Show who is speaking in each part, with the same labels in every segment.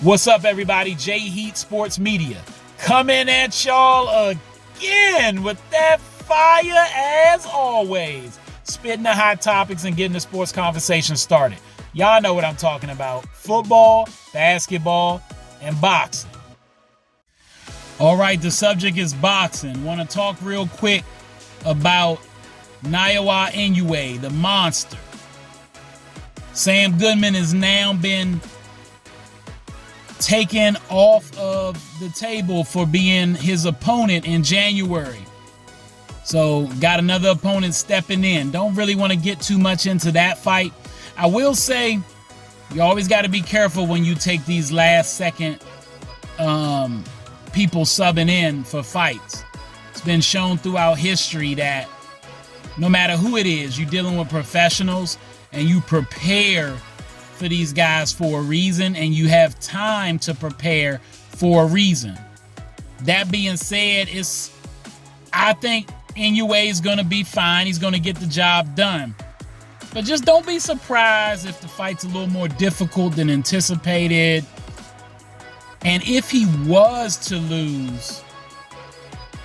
Speaker 1: What's up, everybody? J Heat Sports Media coming at y'all again with that fire as always. Spitting the hot topics and getting the sports conversation started. Y'all know what I'm talking about. Football, basketball, and boxing. All right, the subject is boxing. Want to talk real quick about Naoya Inoue, the monster. Sam Goodman has now been taken off of the table for being his opponent in January. So got another opponent stepping in. Don't really want to get too much into that fight. I will say you always got to be careful when you take these last second people subbing in for fights. It's been shown throughout history that no matter who it is, you're dealing with professionals and you prepare for these guys for a reason, and you have time to prepare for a reason. That being said, I think Inoue is going to be fine. He's going to get the job done. But just don't be surprised if the fight's a little more difficult than anticipated. And if he was to lose,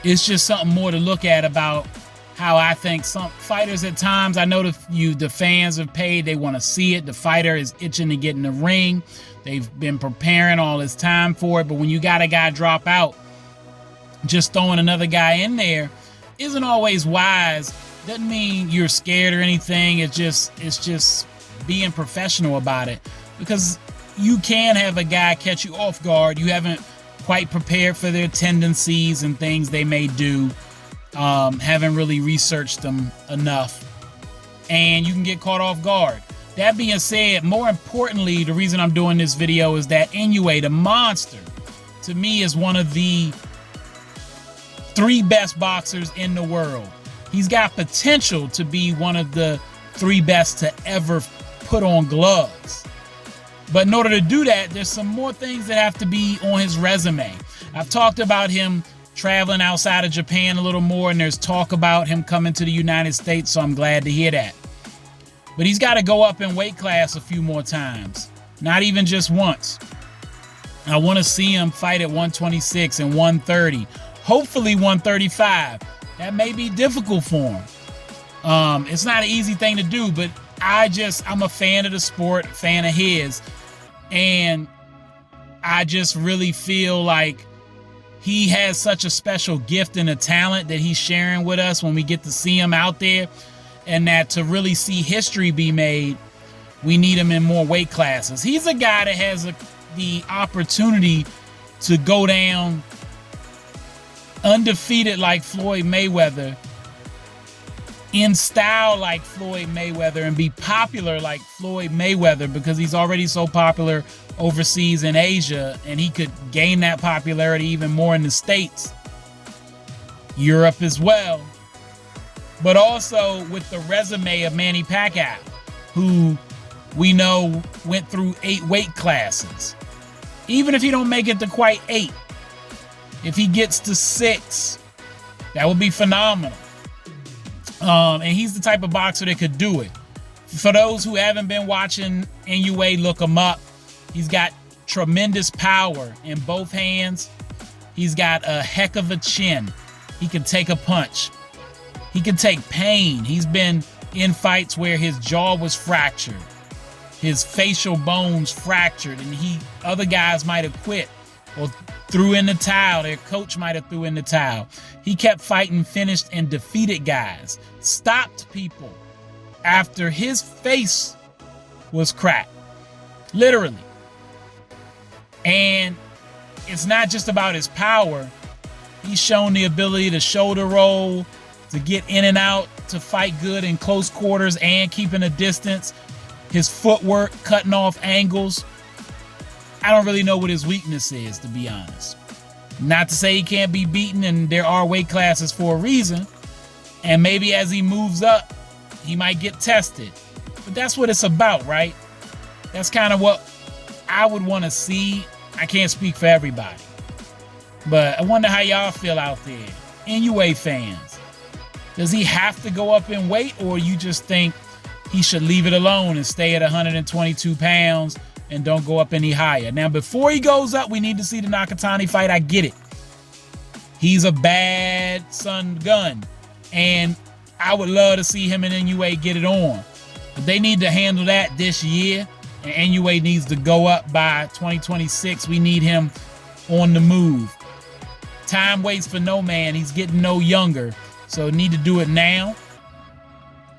Speaker 1: it's just something more to look at about how I think some fighters at times, I know the fans have paid, they want to see it. The fighter is itching to get in the ring. They've been preparing all this time for it. But when you got a guy drop out, just throwing another guy in there isn't always wise. Doesn't mean you're scared or anything. It's just being professional about it. Because you can have a guy catch you off guard. You haven't quite prepared for their tendencies and things they may do. Haven't really researched them enough, and you can get caught off guard. That being said, more importantly, the reason I'm doing this video is that Inoue, the monster, to me is one of the 3 best boxers in the world. He's got potential to be one of the 3 best to ever put on gloves. But in order to do that, there's some more things that have to be on his resume. I've talked about him traveling outside of Japan a little more, and there's talk about him coming to the United States, so I'm glad to hear that. But he's got to go up in weight class a few more times, not even just once. I want to see him fight at 126 and 130, hopefully 135. That may be difficult for him. It's not an easy thing to do, but I'm a fan of the sport, fan of his, and I just really feel like he has such a special gift and a talent that he's sharing with us when we get to see him out there, and that to really see history be made, we need him in more weight classes. He's a guy that has the opportunity to go down undefeated like Floyd Mayweather, in style like Floyd Mayweather, and be popular like Floyd Mayweather, because he's already so popular overseas in Asia, and he could gain that popularity even more in the States, Europe as well. But also with the resume of Manny Pacquiao, who we know went through 8 weight classes. Even if he don't make it to quite 8, if he gets to 6, that would be phenomenal. And he's the type of boxer that could do it. For those who haven't been watching Inoue, look him up. He's got tremendous power in both hands. He's got a heck of a chin. He can take a punch. He can take pain. He's been in fights where his jaw was fractured, his facial bones fractured, and other guys might have quit or threw in the towel. Their coach might have threw in the towel. He kept fighting, finished, and defeated guys. Stopped people after his face was cracked. Literally. And it's not just about his power. He's shown the ability to shoulder roll, to get in and out, to fight good in close quarters and keeping a distance. His footwork, cutting off angles. I don't really know what his weakness is, to be honest. Not to say he can't be beaten, and there are weight classes for a reason. And maybe as he moves up, he might get tested. But that's what it's about, right? That's kind of what I would want to see. I can't speak for everybody, but I wonder how y'all feel out there. Inoue fans, does he have to go up in weight, or you just think he should leave it alone and stay at 122 pounds and don't go up any higher. Now, before he goes up, we need to see the Nakatani fight. I get it. He's a bad son gun, and I would love to see him and Inoue get it on. But they need to handle that this year, and Inoue needs to go up by 2026. We need him on the move. Time waits for no man. He's getting no younger, so need to do it now.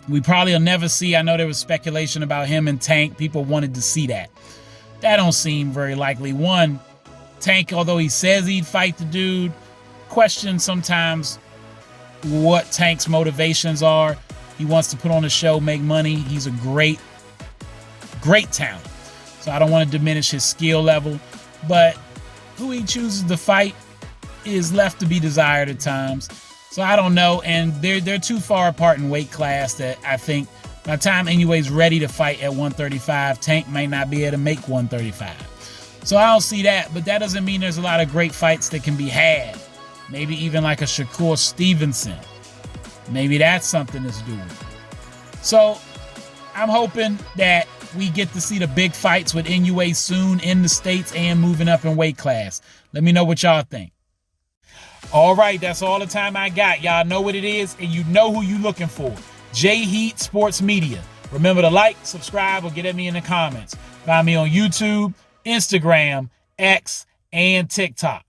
Speaker 1: We probably will never see. I know there was speculation about him and Tank. People wanted to see that. That don't seem very likely. One, Tank, although he says he'd fight the dude, question sometimes what Tank's motivations are. He wants to put on a show, make money. He's a great talent. So I don't want to diminish his skill level. But who he chooses to fight is left to be desired at times. So I don't know. And they're too far apart in weight class that I think by the time Inoue's ready to fight at 135, Tank may not be able to make 135. So I don't see that. But that doesn't mean there's a lot of great fights that can be had. Maybe even like a Shakur Stevenson. Maybe that's something that's doing. So I'm hoping that we get to see the big fights with Inoue soon in the States and moving up in weight class. Let me know what y'all think. All right, that's all the time I got. Y'all know what it is, and you know who you looking for. J Heat Sports Media. Remember to like, subscribe, or get at me in the comments. Find me on YouTube, Instagram, X, and TikTok.